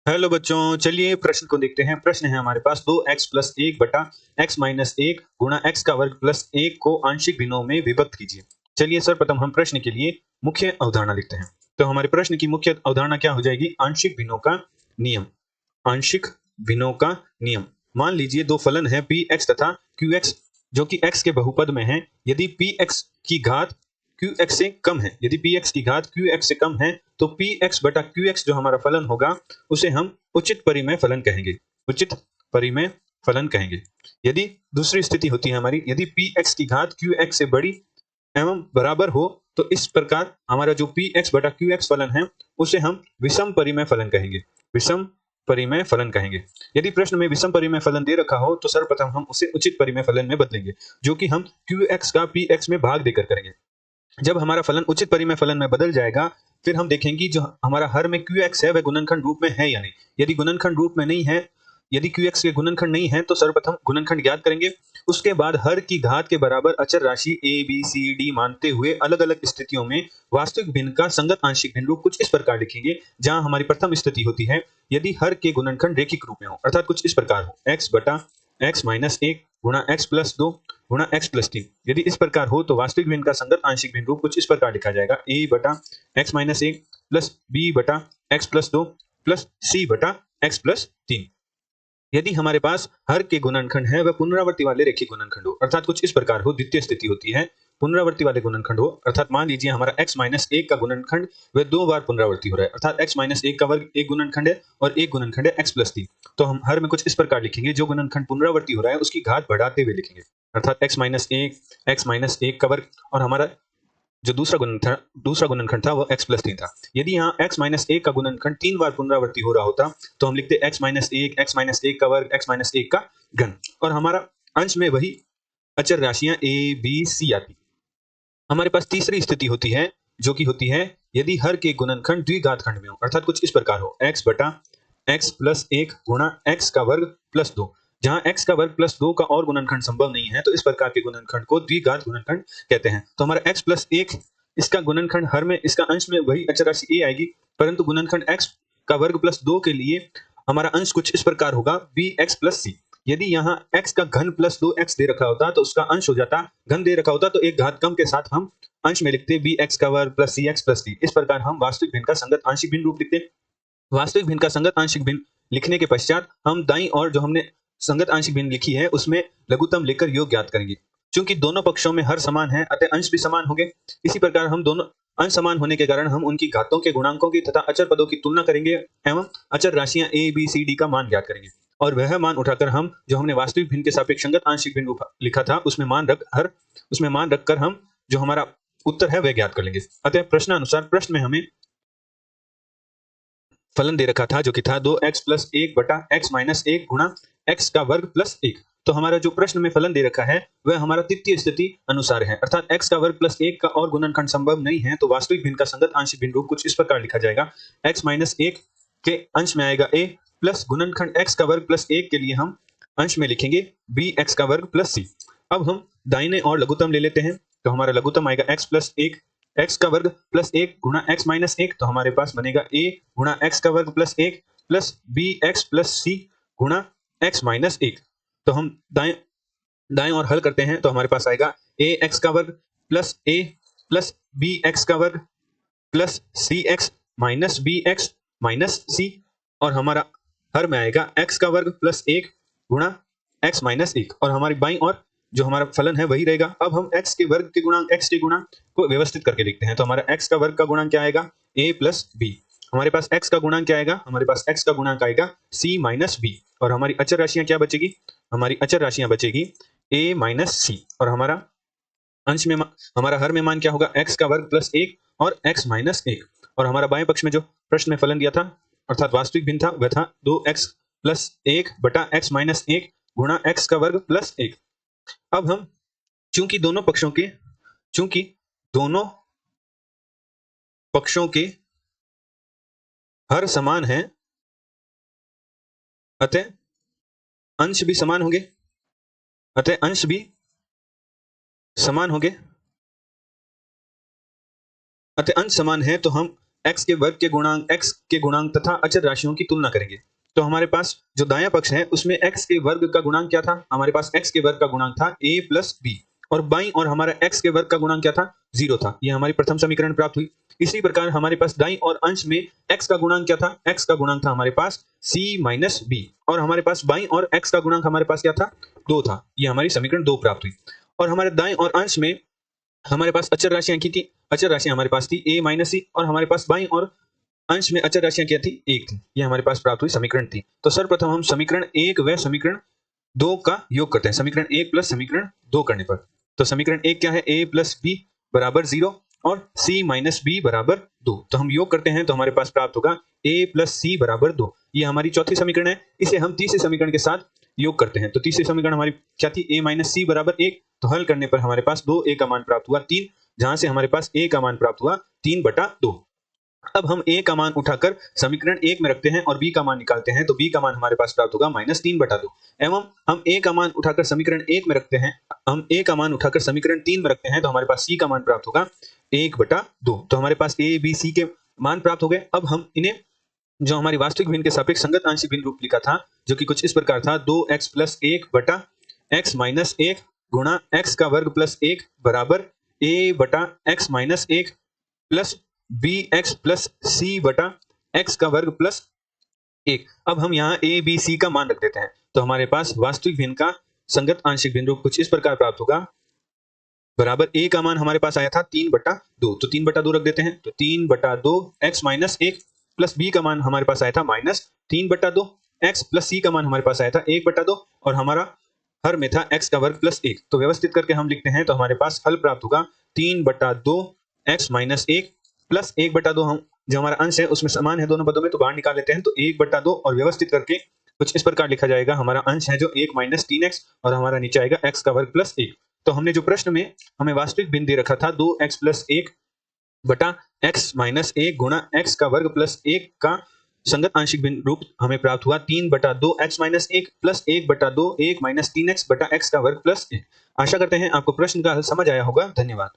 Hello बच्चों, चलिए प्रश्न को देखते हैं। प्रश्न है हमारे पास 2x प्लस एक बटा एक्स माइनस एक गुणा एक्स का वर्ग प्लस एक को आंशिक भिन्नों में विभक्त कीजिए। चलिए सर्वप्रथम हम प्रश्न के लिए मुख्य अवधारणा लिखते हैं। तो हमारे प्रश्न की मुख्य अवधारणा क्या हो जाएगी? आंशिक भिन्नों का नियम। आंशिक भिन्नों का नियम। मान लीजिए दो फलन है पी एक्स तथा क्यू एक्स, जो कि x के बहुपद में है। यदि पी एक्स की घात क्यू एक्स से कम है, यदि पी एक्स की घात क्यू एक्स से कम है, तो पी एक्स बटा क्यू एक्स जो हमारा फलन होगा उसे हम उचित परिमेय फलन कहेंगे। उचित परिमेय फलन कहेंगे। यदि दूसरी स्थिति होती है हमारी, यदि पी एक्स की घात क्यू एक्स से बड़ी एवं बराबर हो, तो इस प्रकार हमारा जो पी एक्स बटा क्यू एक्स फलन है उसे हम विषम परिमेय फलन कहेंगे। विषम परिमेय फलन कहेंगे। यदि प्रश्न में विषम परिमेय फलन दे रखा हो तो सर्वप्रथम हम उसे उचित परिमेय फलन में बदलेंगे, जो कि हम क्यू एक्स का पी एक्स में भाग देकर करेंगे। जब हमारा फलन उचित परिमेय फलन में बदल जाएगा, फिर हम देखेंगे जो हमारा हर में क्यू एक्स है वह गुणनखंड रूप में है या नहीं। यदि गुणनखंड रूप में नहीं है, यदि क्यू एक्स के गुणनखंड नहीं है, तो सर्वप्रथम गुणनखंड ज्ञात करेंगे। उसके बाद हर की घात के बराबर अचर राशि ए बी सी डी मानते हुए अलग अलग स्थितियों में वास्तविक भिन्न का संगत आंशिक भिन्न रूप कुछ इस प्रकार लिखेंगे। जहां हमारी प्रथम स्थिति होती है यदि हर के गुणनखंड रेखिक रूप में हो, अर्थात कुछ इस प्रकार हो, एक्स बटा एक्स माइनस एक गुणा एक्स प्लस दो गुणा एक्स प्लस तीन। यदि इस प्रकार हो तो वास्तविक भिन्न का संगत आंशिक भिन्न रूप कुछ इस प्रकार लिखा जाएगा, ए बटा एक्स माइनस एक प्लस बी बटा एक्स प्लस दो प्लस सी बटा एक्स प्लस तीन। यदि हमारे पास हर के गुणनखंड है वह पुनरावर्ती वाले रेखिक गुणनखंड हो, अर्थात कुछ इस प्रकार हो, द्वितीय स्थिति होती है पुनरावर्ती वाले गुणनखंड हो, अर्थात मान लीजिए हमारा x माइनस एक का गुणनखंड वह दो बार पुनरावर्ती हो रहा है, अर्थात x माइनस एक का वर्ग एक गुणनखंड है और एक गुणनखंड है x प्लस तीन। तो हम हर में कुछ इस प्रकार लिखेंगे, जो गुणनखंड पुनरावर्ती हो रहा है उसकी घात बढ़ाते हुए लिखेंगे, अर्थात x माइनस एक का वर्ग और हमारा जो दूसरा गुणनखंड था वो x प्लस तीन था। यदि यहाँ x माइनस एक का गुणनखंड तीन बार पुनरावर्ती हो रहा होता तो हम लिखते x माइनस एक का वर्ग x माइनस एक का घन, और हमारा अंश में वही अचर राशियां a b c आती। हमारे पास तीसरी स्थिति होती है, जो कि होती है यदि हर के गुणनखंड द्विघात खंड में हो, अर्थात कुछ इस प्रकार हो, x बटा x प्लस एक गुणा x का वर्ग प्लस दो। जहां x का वर्ग प्लस दो का और गुणनखंड संभव नहीं है, तो इस प्रकार के गुणनखंड को द्विघात गुणनखंड कहते हैं। तो हमारा x प्लस एक, इसका गुणनखंड हर में, इसका अंश में वही अचर राशि a आएगी, परंतु गुणनखंड x का वर्ग प्लस दो के लिए हमारा अंश कुछ इस प्रकार होगा, bx प्लस c। यदि यहाँ x का घन प्लस दो एक्स दे रखा होता तो उसका अंश हो जाता, घन दे रखा होता तो एक घात कम के साथ हम अंश में लिखते bx का वर्ग प्लस cx प्लस d। इस प्रकार हम वास्तविक भिन्न का संगत आंशिक भिन्न रूप लिखते। वास्तविक भिन्न का संगत आंशिक भिन्न लिखने के पश्चात हम दाईं और जो हमने संगत आंशिक भिन्न लिखी है उसमें लघुत्तम लेकर योग ज्ञात करेंगे। चूंकि दोनों पक्षों में हर समान है, अतः अंश भी समान होंगे। इसी प्रकार हम दोनों अंश समान होने के कारण हम उनकी घातों के गुणांकों की तथा अचर पदों की तुलना करेंगे एवं अचर राशियां a b c d का मान ज्ञात करेंगे, और वह मान उठाकर हम जो हमने वास्तविक भिन्न के सापेक्ष संगत आंशिक भिन्न लिखा था उसमें मान रखकर हम जो हमारा उत्तर है वह ज्ञात कर लेंगे। अतः प्रश्नानुसार प्रश्न में हमें फलन दे रखा था, जो कि था 2x प्लस एक बटा एक्स माइनस एक गुणा एक्स का वर्ग प्लस एक। तो हमारा जो प्रश्न में फलन दे रखा है वह हमारा तृतीय स्थिति अनुसार है, अर्थात x का वर्ग प्लस एक का और गुणनखंड संभव नहीं है, तो वास्तविक भिन्न का संगत आंशिक भिन्न रूप कुछ इस प्रकार लिखा जाएगा, x माइनस एक के अंश में आएगा a प्लस गुणनखंड x का वर्ग प्लस एक के लिए हम अंश में लिखेंगे bx का वर्ग प्लस c। अब हम दाहिने और लघुत्तम ले लेते हैं, तो हमारा लघुत्तम आएगा x प्लस एक एक्स का वर्ग प्लस एक गुणा एक्स माइनस एक, तो हमारे पास बनेगा a गुणा एक्स का वर्ग प्लस एक प्लस बी एक्स प्लस सी गुणा एक्स माइनस एक। तो हम दाएं और हल करते हैं, तो हमारे पास आएगा a एक्स का वर्ग plus a plus b x का वर्ग plus c x minus b x minus c, और हमारा हर में आएगा x का वर्ग प्लस एक गुणा एक्स माइनस एक, और हमारी बाईं और जो हमारा फलन है वही रहेगा। अब हम x के वर्ग के गुणांक x के गुणांक को व्यवस्थित करके लिखते हैं, तो हमारा x का वर्ग का गुणांक क्या आएगा, a प्लस बी। हमारे पास x का गुणांक क्या आएगा, हमारे पास x का गुणांक आएगा c माइनस बी, और हमारी अचर राशियां क्या बचेगी, हमारी अचर राशियां बचेगी a माइनस सी, और हमारा अंश में हमारा हर में मान क्या होगा, x का वर्ग प्लस एक और x माइनस एक, और हमारा बाएं पक्ष में जो प्रश्न में फलन दिया था अर्थात वास्तविक भिन्न था वह था 2x प्लस एक बटा x माइनस एक गुणा x का वर्ग प्लस एक। अब हम चूंकि दोनों पक्षों के हर समान है, अतः अंश भी समान होंगे, अतः अंश समान है, तो हम x के वर्ग के गुणांक, x के गुणांक तथा अचर राशियों की तुलना करेंगे। तो हमारे पास जो दायां पक्ष है उसमें x के वर्ग का गुणांक क्या था? हमारे पास x के वर्ग का गुणांक था a प्लस b, और बाईं और हमारा x के वर्ग का गुणांक क्या था? 0 था। यह हमारी प्रथम समीकरण प्राप्त हुई। इसी प्रकार हमारे पास दाईं और अंश में x का गुणांक क्या था? x का गुणांक था हमारे पास c माइनस b, और हमारे पास बाईं और x का गुणांक हमारे पास क्या था? 2 था। यह हमारी समीकरण 2 प्राप्त हुई। और हमारे दाएं और अंश में हमारे पास अचर राशियां की थी। अचर राशियां हमारे पास थी a माइनस c, और हमारे पास बाईं और अंश में अचर राशियां क्या थी? 1 थी। यह हमारे पास प्राप्त हुई समीकरण 3। तो सर्वप्रथम हम समीकरण 1 व समीकरण 2 का योग करते हैं। समीकरण 1 प्लस समीकरण 2 करने पर, तो समीकरण 1 क्या है? a प्लस b बराबर 0 और c माइनस b बराबर 2। तो हम योग करते हैं तो हमारे पास प्राप्त होगा a प्लस c बराबर 2। ये हमारी चौथी समीकरण है। इसे हम तीसरे समीकरण के साथ योग करते हैं। तो तीसरी समीकरण हमारी क्या थी? a माइनस c बराबर 1। तो हल करने पर हमारे पास 2a का मान प्राप्त हुआ 3, जहां से हमारे पास a का मान प्राप्त हुआ 3/2। अब हम a का मान उठाकर समीकरण 1 में रखते हैं और b का मान निकालते हैं, तो b का मान हमारे पास प्राप्त होगा -3/2। एवं हम a का मान उठाकर समीकरण 1 में रखते हैं, हम a का मान उठाकर समीकरण 3 में रखते हैं, तो हमारे पास c का मान प्राप्त होगा 1/2। तो हमारे पास a b c के मान प्राप्त हो गए। अब हम इन्हें जो हमारी वास्तविक भिन्न के सापेक्ष संगत आंशिक भिन्न रूप लिखा था, जो कि कुछ इस प्रकार था, 2x प्लस 1 बटा x माइनस 1 गुणा x का वर्ग प्लस 1 बराबर a बटा x minus 1 plus bx plus c बटा x का वर्ग प्लस 1। अब हम यहाँ a b c का मान रख देते हैं, तो हमारे पास वास्तविक भिन्न का संगत आंशिक भिन्न रूप कुछ इस प्रकार प्राप्त होगा, बराबर a का मान हमारे पास आया था 3/2, तो 3/2 रख देते हैं। तो 3/2 x माइनस 1 प्लस b का मान हमारे पास आया था -3/2, x प्लस c का मान हमारे पास आया था 1/2, और हमारा हर में था x का वर्ग प्लस 1। तो व्यवस्थित करके हम लिखते हैं तो हमारे पास हल प्राप्त होगा 3/2 x माइनस 1 प्लस 1/2। हम जो हमारा अंश है उसमें समान है दोनों पदों में, तो बाहर निकाल लेते हैं, तो 1/2, और व्यवस्थित करके कुछ इस प्रकार लिखा जाएगा। हमारा अंश है जो 1 माइनस 3x, और हमारा नीचे आएगा x का वर्ग प्लस 1। तो हमने जो प्रश्न में हमें वास्तविक भिन्न दे रखा था 2x प्लस 1 बटा x माइनस 1 गुणा x का वर्ग प्लस 1 का संगत आंशिक भिन्न रूप हमें प्राप्त हुआ 3/2 x minus 1 plus 1/2 1 minus 3x बटा x का वर्ग प्लस 1। आशा करते हैं आपको प्रश्न का हल समझ आया होगा। धन्यवाद।